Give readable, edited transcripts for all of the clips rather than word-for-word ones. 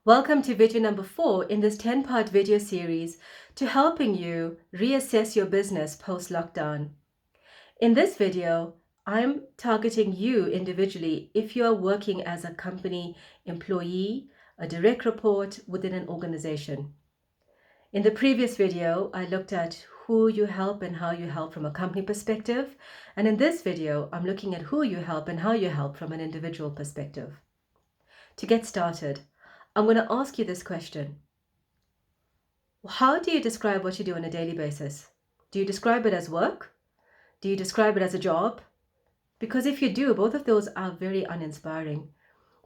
Welcome to video number 4 in this 10-part video series to helping you reassess your business post-lockdown. In this video, I'm targeting you individually if you are working as a company employee, a direct report within an organization. In the previous video, I looked at who you help and how you help from a company perspective. And in this video, I'm looking at who you help and how you help from an individual perspective. To get started, I'm going to ask you this question. How do you describe what you do on a daily basis? Do you describe it as work? Do you describe it as a job? Because if you do, both of those are very uninspiring.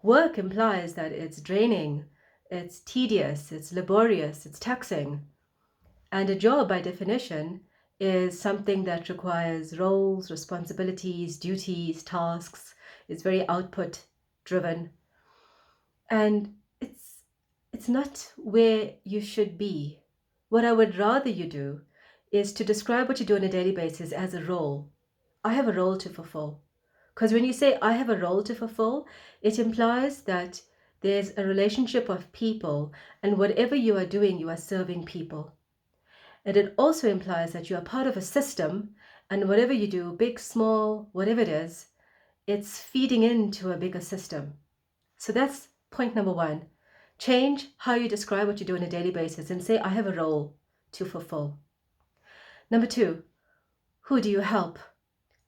Work implies that it's draining, it's tedious, it's laborious, it's taxing. And a job, by definition, is something that requires roles, responsibilities, duties, tasks. It's very output driven. And it's not where you should be. What I would rather you do is to describe what you do on a daily basis as a role. I have a role to fulfill. Because when you say I have a role to fulfill, it implies that there's a relationship of people, and whatever you are doing, you are serving people. And it also implies that you are part of a system, and whatever you do, big, small, whatever it is, it's feeding into a bigger system. So that's point number 1. Change how you describe what you do on a daily basis and say, I have a role to fulfill. Number 2, who do you help?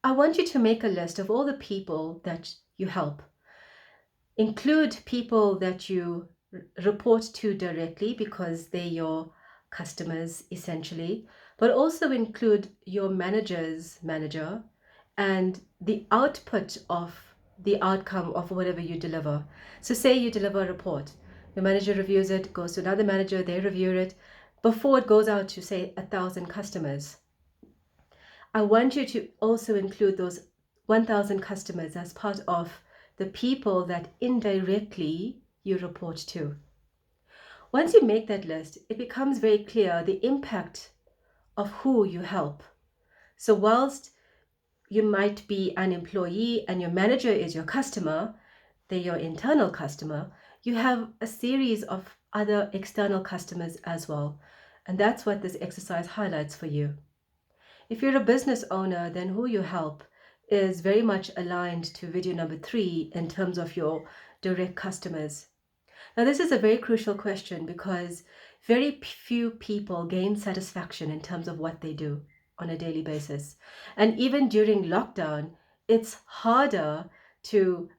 I want you to make a list of all the people that you help. Include people that you report to directly because they're your customers essentially, but also include your manager's manager and the output of the outcome of whatever you deliver. So say you deliver a report. Your manager reviews it, goes to another manager, they review it before it goes out to, say, 1,000 customers. I want you to also include those 1,000 customers as part of the people that indirectly you report to. Once you make that list, it becomes very clear the impact of who you help. So whilst you might be an employee and your manager is your customer, they're your internal customer, you have a series of other external customers as well. And that's what this exercise highlights for you. If you're a business owner, then who you help is very much aligned to video number 3 in terms of your direct customers. Now, this is a very crucial question because very few people gain satisfaction in terms of what they do on a daily basis. And even during lockdown, it's harder to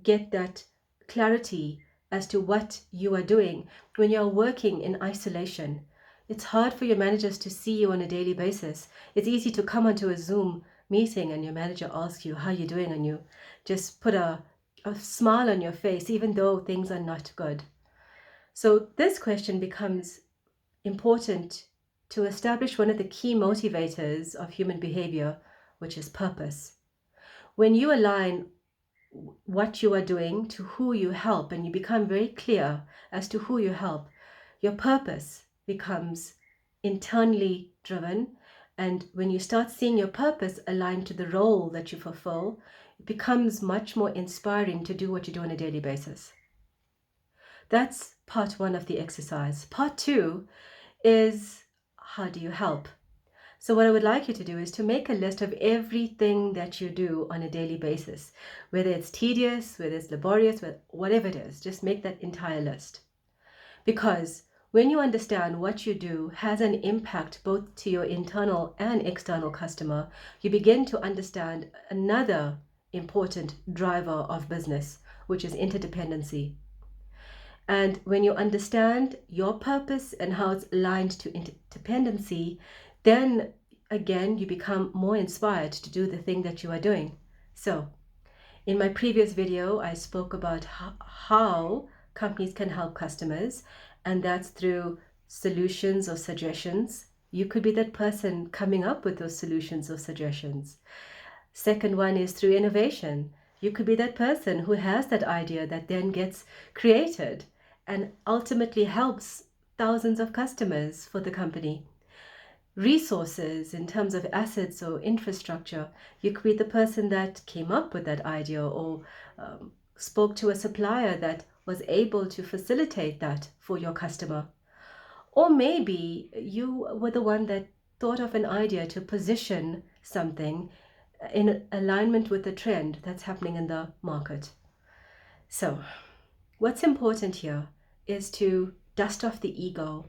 get that clarity as to what you are doing when you're working in isolation. It's hard for your managers to see you on a daily basis. It's easy to come onto a Zoom meeting and your manager asks you how you're doing, and you just put a smile on your face even though things are not good. So this question becomes important to establish one of the key motivators of human behavior, which is purpose. When you align what you are doing to who you help and you become very clear as to who you help, your purpose becomes internally driven. And when you start seeing your purpose aligned to the role that you fulfill, it becomes much more inspiring to do what you do on a daily basis. That's part 1 of the exercise. Part 2 is how do you help? So what I would like you to do is to make a list of everything that you do on a daily basis, whether it's tedious, whether it's laborious, whatever it is, just make that entire list. Because when you understand what you do has an impact both to your internal and external customer, you begin to understand another important driver of business, which is interdependency. And when you understand your purpose and how it's aligned to interdependency, then again, you become more inspired to do the thing that you are doing. So in my previous video, I spoke about how companies can help customers, and that's through solutions or suggestions. You could be that person coming up with those solutions or suggestions. Second one is through innovation. You could be that person who has that idea that then gets created and ultimately helps thousands of customers for the company. Resources in terms of assets or infrastructure, you could be the person that came up with that idea or spoke to a supplier that was able to facilitate that for your customer. Or maybe you were the one that thought of an idea to position something in alignment with the trend that's happening in the market. So, what's important here is to dust off the ego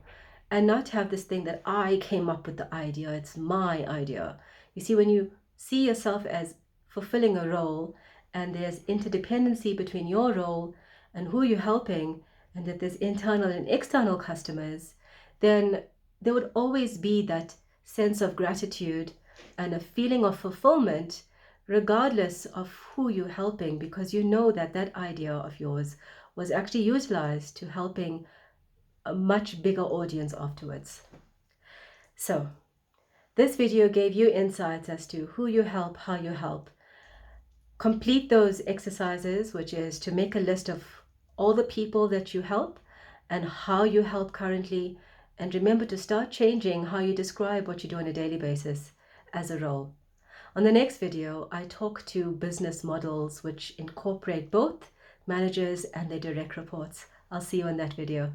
and not have this thing that I came up with the idea, it's my idea. You see, when you see yourself as fulfilling a role and there's interdependency between your role and who you're helping, and that there's internal and external customers, then there would always be that sense of gratitude and a feeling of fulfillment regardless of who you're helping, because you know that that idea of yours was actually utilized to helping a much bigger audience afterwards. So this video gave you insights as to who you help, how you help. Complete those exercises, which is to make a list of all the people that you help and how you help currently, and remember to start changing how you describe what you do on a daily basis as a role. On the next video, I talk to business models which incorporate both managers and their direct reports. I'll see you in that video.